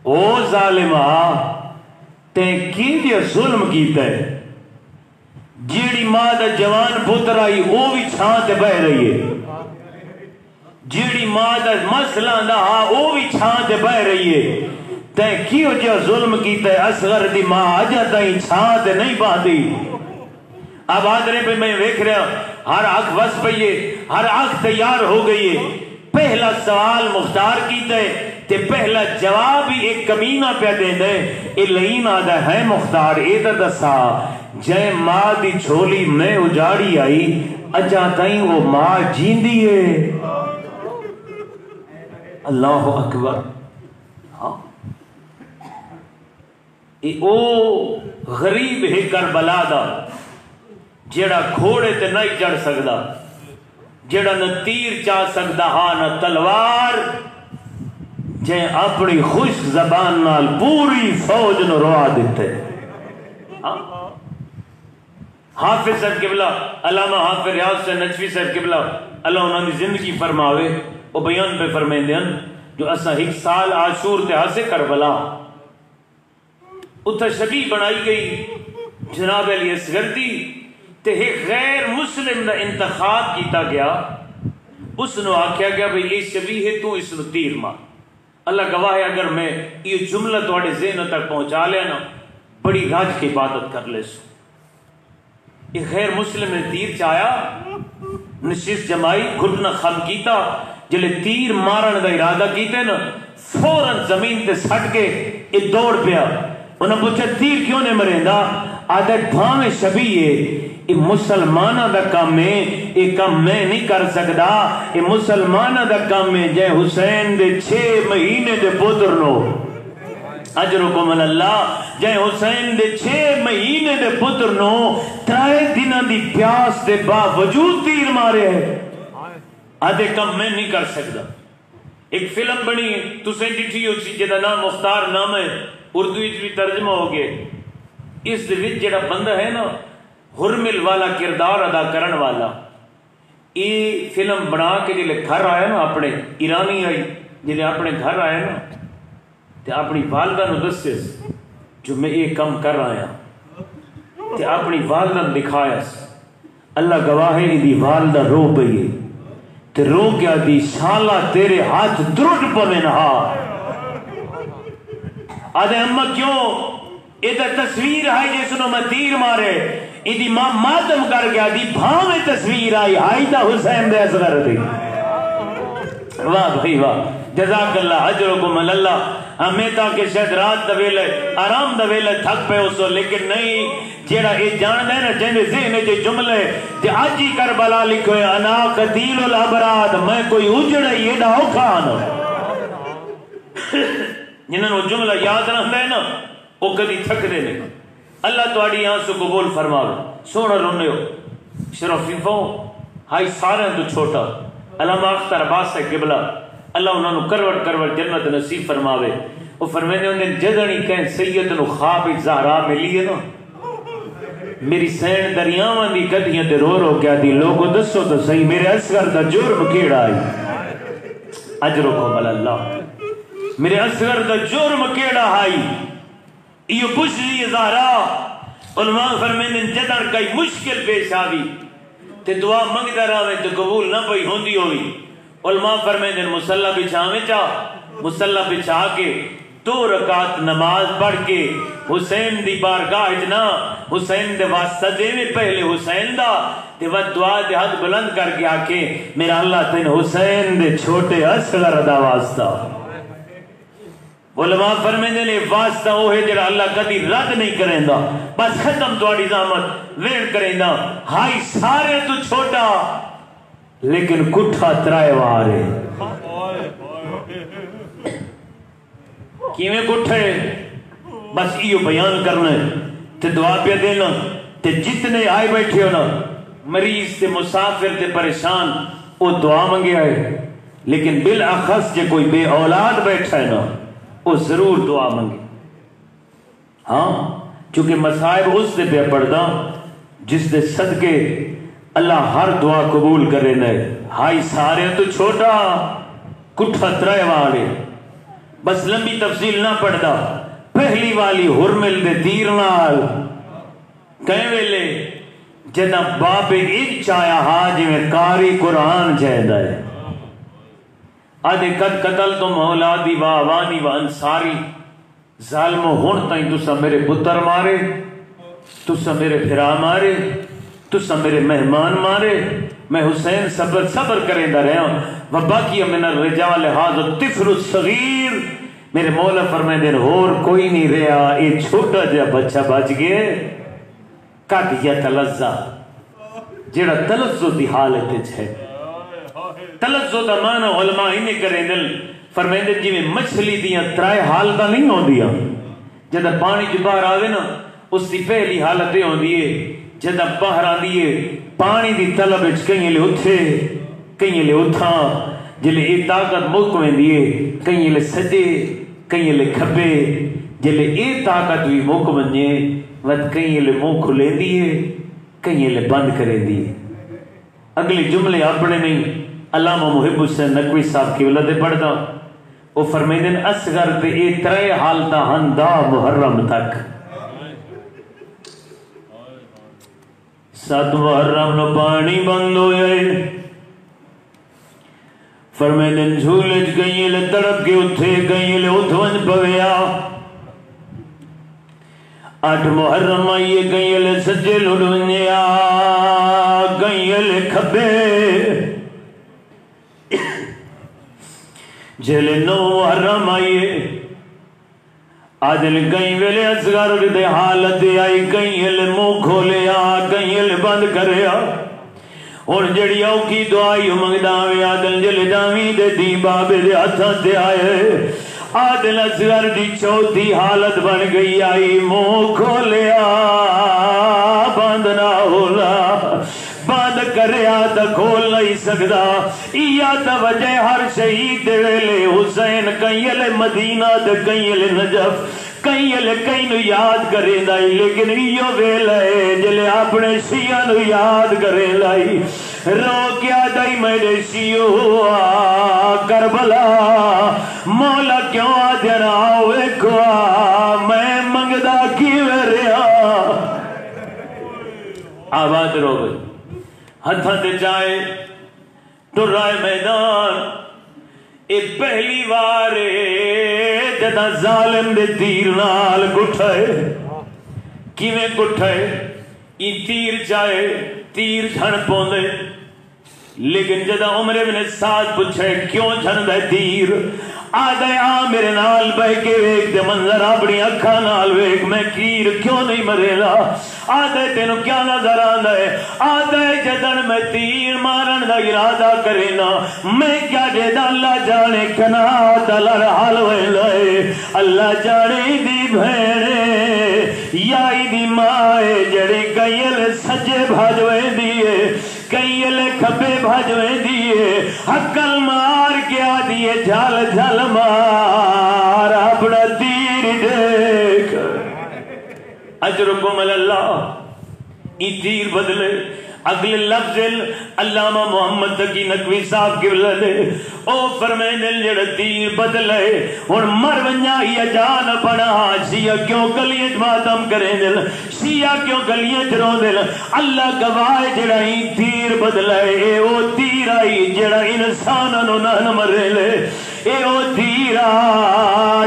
او ظالمہ تے کی دیا ظلم کیتا ہے جیڑی ماں دا جوان پتر آئی او بھی چھاں تے بہ رہی ہے جیڑی ماں دا مسئلہ دا او بھی چھاں تے بہ رہی ہے تے کیوں جا ظلم کیتا ہے اصغر دی ماں آجا تائیں چھاں تے نہیں باندھی. اب آدھرے پہ میں ویکھ رہا ہر آنکھ وس پئیے ہر آنکھ تیار ہو گئی ہے. پہلا سوال مختار کیتا ہے تے پہلا جواب ہی ایک کمینہ پہ دے دے اے لئین آدھا ہے مختار اے دا دسا جائے ماں دی چھولی میں اجاڑی آئی اجا تائیں وہ ماں جیندی ہے. اللہ اکبر. ہاں او غریب ہے کربلا دا جیڑا گھوڑے تے نہیں چڑھ سکدا جیڑا نہ تیر چاہ سکدا ہاں نہ تلوار جے اپنی خوش زبان نال پوری فوج نو روا دیتے. حافظ صاحب قبلہ علامہ حافظ ریاض سے نجفی صاحب قبلہ اللہ انہوں نے زندگی فرماوے وہ بیان پہ فرمائیں دیں جو اسا 1 سال عاشور تے ہاسے کربلا اتھا شبیہ بنائی گئی جناب علی اصغر دی تے ایک غیر مسلم دا انتخاب کیتا گیا اس نے آکھیا گیا بھئی یہ شبیہ ہے تو اس نے تیر مار. اللہ گواہ ہے اگر میں یہ جملہ توڑے ذہن تک پہنچا لیا نا بڑی راج کی عبادت کر لے سو. ایک غیر مسلم نے تیر چایا نشست جمائی گھٹنا خم کیتا جلے تیر مارن دا ارادہ کیتے نا فوراً زمین تے سٹ کے یہ دوڑ پیا. انہوں نے پوچھا تیر کیوں نے مریندا آدھے بھامے شبیہ یہ مسلمانہ دا کام ہے یہ کام میں نہیں کر سکتا یہ مسلمانہ دا کام ہے جے حسین دے 6 مہینے دے پتر نو اجرکم اللہ جے حسین دے 6 مہینے دے پتر نو 3 دنہ دی پیاس دے باوجود تیر مارے ہے آدھے کام میں نہیں کر سکتا. ایک فلم بنی تسیں ڈٹھی ہو سی جدا نام مختار نام ہے اردو بھی ترجمہ ہو گئے. اس دے وچ جڑا بندہ ہے نا حرمل والا کردار ادا کرن والا یہ فلم بنا کے جلے گھر آیا نا اپنے ایرانی آئی جلے اپنے گھر آیا نا تے اپنی والدہ نو دسے جو میں یہ کام کر رہا ہوں تے اپنی والدہ نے دکھایا اللہ گواہ ہے دی والدہ رو پئی ہے تے رو کیا دی شالا تیرے ہاتھ درٹ پوے نہ آدھے اماں کیوں یہ تو تصویر آئی جس نو میں تیر مارے یہ ماں ماتم کر گیا دی بھاویں تصویر آئی آئی دا حسین دے اصغر دی. واہ بھائی واہ جزاک اللہ اجرکم اللہ. ہمیں تاکہ شاید رات دویلے آرام دویلے تھک پہ اسو لیکن نہیں جیڑا یہ جان دے نا جینے ذہن جو جملے جی آج ہی کربلا لکھو ہے انا قتیل الابراد میں کوئی اجڑا یہ ڈاؤ کھان جنہوں نے جملہ یاد رہتا ہے نا وہ کدی تھکتے نہیں. اللہ تھوڑی آنسو قبول فرماوے. سونا رونے ہو شرفیفوں ہائی سارے تو چھوٹا علامہ اختر عباس قبلہ اللہ انہوں نے کروٹ کروٹ جنت نصیب فرماوے. وہ فرماتے ہیں جدنی کہیں سید نو خواب زہرا ملی ہے نا میری سین دریاواں دی گڈیاں تے رو رو کیا دی لوگو دسو تو صحیح میرے اصغر دا جرم کیڑا ہے اجرکم اللہ میرے اصغر دا جرم کیڑا ہے یہ بجلی زہرا. علماء فرماتے ہیں جدن کئی مشکل پیش آوی تے دعا منگدا رہے تو قبول نہ پئی ہوندی ہوئی. علماء فرماتے ہیں مصلی بچھاویں چا مصلی بچھا کے 2 رکعت نماز پڑھ کے حسین دی بارگاہ جنا حسین دے واسطہ دے میں پہلے حسین دا تے وہ دعا دے ہاتھ بلند کر کے آکے میرا اللہ تین حسین دے چھوٹے اصغر دا واسطہ. علماء فرماتے ہیں واسطہ وہ ہے جڑا اللہ کدی رد نہیں کریں دا بس ختم تواڈی زحمت وین کریں دا. ہائی سارے تو چھوٹا لیکن کٹھا ترائے وارے کیویں کٹھے بس یہ بیان کرنا تے دعا پہ دینا تے جتنے آئے بیٹھے ہو نا مریض تے مسافر تے پریشان وہ دعا منگے آئے لیکن بالاخص جے کوئی بے اولاد بیٹھا ہے نا وہ ضرور دعا منگے. ہاں چونکہ مصائب اس دے پہ پڑھدا جس دے صدقے اللہ ہر دعا قبول کرے نے. ہائی سارے تو چھوٹا کٹھا ترائے والے بس لمبی تفصیل نہ پڑھدا. پہلی والی ہرمل دے تیر نال کہیں ویلے جدہ باپ ایک چایا ہا جی میں کاری قرآن چاہدہ ہے آدھے قد قتل تم اولادی و آوانی و انصاری ظالمو ہون تائیں تسا میرے پتر مارے تسا میرے پھرا مارے تسا میرے مہمان مارے میں حسین صبر کریں دا رہا ہوں وباقی من الرجال حاضر الطفل الصغیر میرے مولا فرمائے دین اور کوئی نہیں رہا یہ چھوٹا جا بچہ بچ گئے قد یتلذہ جیڑا تلذذ دی حالت ہے. تلذذ دا معنی علماء انہیں کریں دل فرمائے دین جی میں مچھلی دیاں ترائے حالتہ نہیں ہوں دیا جدہ پانی جو باہر آوے نا اس دی پہلی حالتیں ہوں دیئے جدہ باہر آ دیئے پانی دی طلب اچھ کہیں لے اٹھے کہیں لے اٹھا جلے ایک طاقت ملک میں دیئے کہیں لے سجے کہیں لے کھپے جلے ایک طاقت بھی ملک بنجے ود کہیں لے منہ کھلے دیئے کہیں لے بند کرے دیئے. اگلی جملے اپنے نہیں علامہ محب حسین نقوی صاحب کی ولد پڑھتا وہ فرمیدن اصغر تے اے ترے حالتا ہندا محرم تک 7 محرم نو پانی بند ہوئے فرمیدن جھولج گئیں لے تڑپ کے اتھے گئیں لے اتھون پویا 8 محرم آئیے گئیں لے سجے لڑونیا گئیں لے کھبے جلے 9 محرم آئیے آدل گئیں ویلے اصغر دے حالت آئی گئیں لے منہ کھولیا گئیں لے بند کریا اور جڑی آؤ کی دعائی منگداوے آدل جلے دامی دے دی بابے دے ہتھاں دے آئے آدل اصغر دی چوتھی حالت بن گئی آئی منہ کھولیا بند نہ ہولا بند کریا تا کھول نہیں سکدا یا تا وجہ ہر شہید دے ویلے حسین کہیں لے مدینہ دے کہیں لے نجف کہیں لے کہیں نو یاد کرے لائی لیکن یہ ویلے جلے اپنے شیعہ نو یاد کرے لائی رو کیا دائی میرے شیعہ ہوا کربلا مولا کیوں آدھر آوے کھوا میں منگدہ کی وریا آباد رو گئی ہتھاں تے جائے ٹر رائے میدان ایک پہلی وارے جدہ ظالم دے تیر نال گٹھائے کیویں گٹھائے یہ تیر جائے تیر جھن پوندے لیکن جدہ عمر ابن سعد پوچھے کیوں جھن دے تیر آدھے میرے نال بہ کے ویک دے منظر اپنی اکھا نال ویک میں کیر کیوں نہیں مرے لا آدھے تینوں کیا نظر آندہ ہے آدھے جدن میں تیر مارن دا ارادہ کرے نا میں کیا دے دا اللہ جانے کنا دلر حال ہوئے لائے اللہ جانے دی بھیڑے یائی دی مائے جڑی کئیل سجے بھاجویں دیئے کئیل کھبے بھاجویں دیئے حقل مار کے آدیے جھال جھال مار اپنا تیر دیکھ اجرکم اللہ ای تیر بدلے اگلے لفظ علامہ محمد تقی نقوی صاحب کے لدے او فرمائنے جڑا تیر بدلے اور مر ونجائی جان پڑا شیعہ کیوں گلیت ماتم کریں دل شیعہ کیوں گلیت رو دل اللہ گواہ جڑا ہی تیر بدلے اے او تیر آئی جڑا انسانانو نہ مرے لے اے او تیر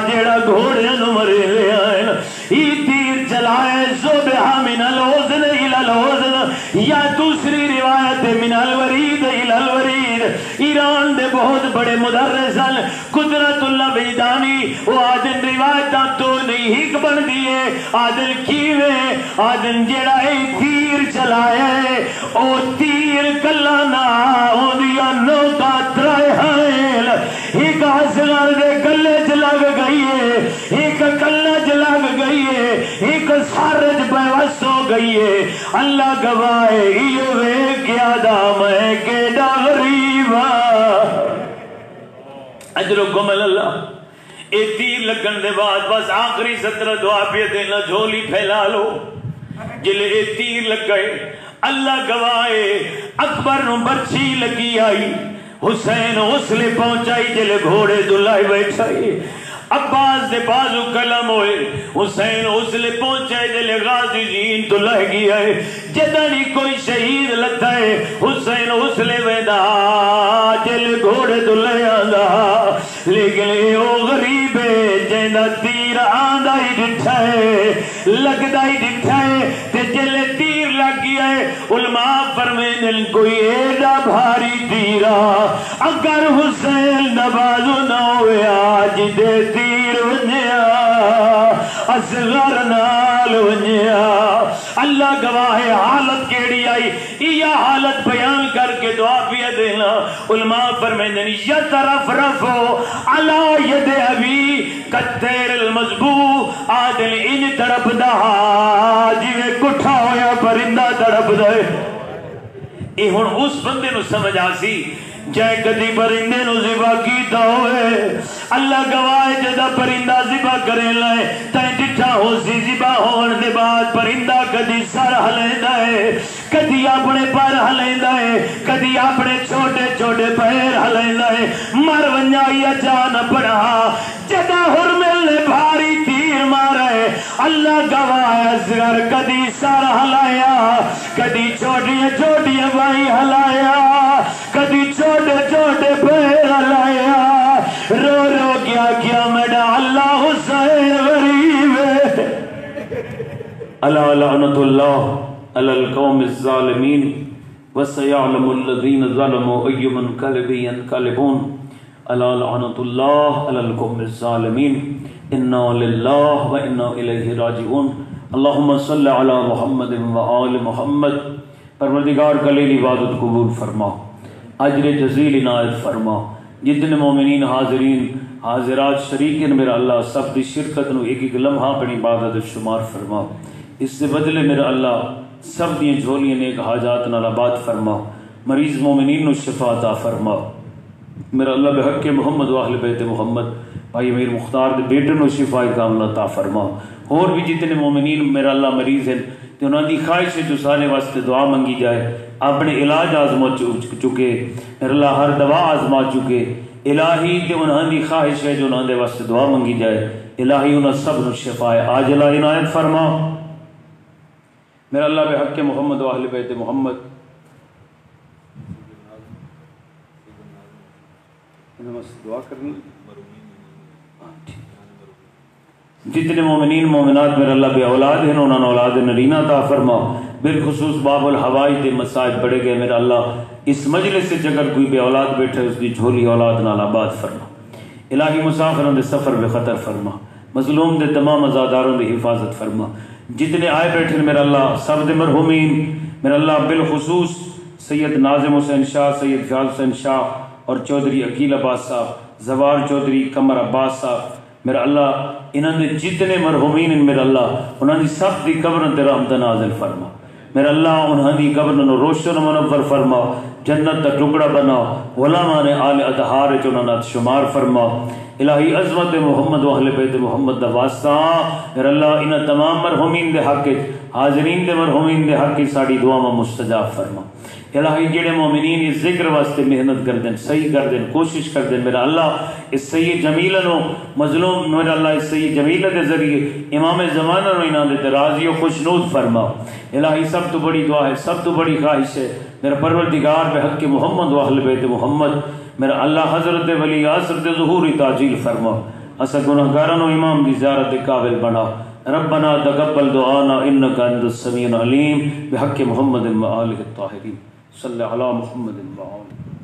جڑا گھوڑیاں مرے لے آئین ای تیر چلائے صبح من الوزن الى الوزن یا دوسری روایت من الورید الى الورید ایران دے بہت بڑے مدرسل قدرت اللہ بیدانی وہ آدن روایتاں تو نہیں ہک بن دیئے آدن کیوے آدن جڑا اے تیر چلائے او تیر کلانا او دیا نوکا ترائے حائل ایک حسنار دے گلے چلاگ گئی ہے ایک کلہ چلاگ گئی ہے ایک سارج بیوست ہو گئی ہے اللہ گواہ یہ وے کیا دام ہے کیڑا غریبا اجرکم اللہ اے تیر لگن دے بعد بس آخری 17 دعا پہ دینا جھولی پھیلا لو جلے اے تیر لگ گئے اللہ گواہ اکبر نو برچی لگی آئی حسین اسلے پہنچائی جلے گھوڑے دلائی بیٹھائی عباس دے بازو کلم ہوئے حسین اسلے پہنچائے جلے غازی جین تو لہ گیا ہے جدنی کوئی شہید لتا ہے حسین اسلے ویدہ جلے گھوڑے تو لہ آدھا لیکن او غریب ہے جیندہ تیر آندہ ہی ڈٹھا ہے لگدہ ہی ڈٹھا ہے تے جلے تیر لگ گیا ہے علماء فرمین کوئی ایڈا بھاری تیرا اگر حسین نبازو نہ ہوئے آج دے تیر ونیا اصغر نال ونیا اللہ گواہ حالت کیڑی آئی یہ حالت بیان کر کے دعا پیا دینا علماء فرمائیں یا طرف رفو علا ید ابی کتیر المذبو آدل ان طرف دہا جیوے کٹھا ہویا پرندہ طرف دے یہ ہون اس بندے نو سمجھ آسی جائے کدی پرندے نو ذبح کیتا ہوئے اللہ گواہ جدہ پرندہ ذبح کریں لائے تائیں ڈٹھا ہو سی ذبح ہون دے بعد پرندہ کدی سر ہلیندہ ہے کدی اپنے پر ہلیندہ ہے کدی اپنے چھوٹے چھوٹے پیر ہلیندہ ہے مر ونجائی اچان پڑھا جدہ حرمل نے بھاری تیر مارا ہے اللہ گواہ اصغر کدی سر ہلایا کدی چھوٹیاں چھوٹیاں بھائی ہلایا کدی چھوٹے چھوٹے پیر ہلایا رو رو کیا میڈا اللہ حسین غریب ہے اللہ لعنت اللہ علی القوم الظالمین وسیعلم الذین ظلموا ای منقلب ینقلبون اللہ لعنت اللہ علی القوم الظالمین انا للہ و انا الیہ راجعون اللہم صلی علی محمد و آل محمد پروردگار کلیل عبادت قبول فرما اجر جزیل عنایت فرما جتنے مومنین حاضرین حاضرات شریکن میرا اللہ سب دی شرکت نو ایک ایک لمحہ اپنی عبادت شمار فرما اس سے بدلے میرا اللہ سب دی جھولیاں نیک حاجات نال آباد فرما مریض مومنین نو شفا عطا فرما میرا اللہ بحق محمد و اہل بیت محمد بھائی امیر مختار دے بیٹے نو شفا کاملہ عطا فرما اور بھی جتنے مومنین میرا اللہ مریض ہیں تو انہوں دی خواہش ہے جو سارے واسطے دعا منگی جائے اپنے علاج آزما چکے میرا اللہ ہر دوا آزما چکے الہی تے انہوں دی خواہش ہے جو انہوں دے واسطے دعا منگی جائے الہی انہوں سب نو شفا عاجلہ عنایت فرما میرا اللہ بحق محمد و اہل بیت محمد دعا کرنی جتنے مومنین مومنات میرا اللہ بے اولاد ہیں انہوں نے اولاد نرینہ عطا فرما بالخصوص باب الحوائی دے مسائب بڑھے گئے میرا اللہ اس مجلس سے اگر کوئی بے اولاد بیٹھے اس دی جھولی اولاد نال آباد فرما الہی مسافروں دے سفر بے خطر فرما مظلوم دے تمام عزاداروں دے حفاظت فرما جتنے آئے بیٹھے میرا اللہ سب دے مرحومین میرا اللہ بالخصوص سید ناظم حسین شاہ سید فیاض حسین شاہ اور چودھری عقیل عباس صاحب زوار چودھری قمر عباس صاحب میرا اللہ انہوں نے جتنے مرحومین ہیں میرا اللہ انہوں نے سب دی قبروں تے رحمت نازل فرما میرا اللہ انہوں نے قبر نو روشن منور فرما جنت کا ٹکڑا بنا علماء نے آل اطہار چ انہاں نال شمار فرما الہی عظمت محمد و اہل بیت محمد دا واسطہ میرا اللہ انہاں تمام مرحومین دے حق حاضرین دے مرحومین دے حق ساڈی دعاواں مستجاب فرما الہی جڑے مومنین اس ذکر واسطے محنت کر دیں صحیح کر دیں کوشش کر دیں میرا اللہ اس سید جمیلہ نو مظلوم میرا اللہ اس سید جمیلہ دے ذریعے امام زمانہ نو انہاں دے راضی و خوشنود فرما الہی سب تو بڑی دعا ہے سب تو بڑی خواہش ہے میرا پروردگار بحق محمد و اہل بیت محمد میرا اللہ حضرت ولی عصر ظہوری تعجیل فرما اسا گناہگاران و امام دی زیارت قابل بنا ربنا تقبل دعانا انک انت السمیع العلیم بحق محمد و آلہ الطاہرین صلی علی محمد و آلہ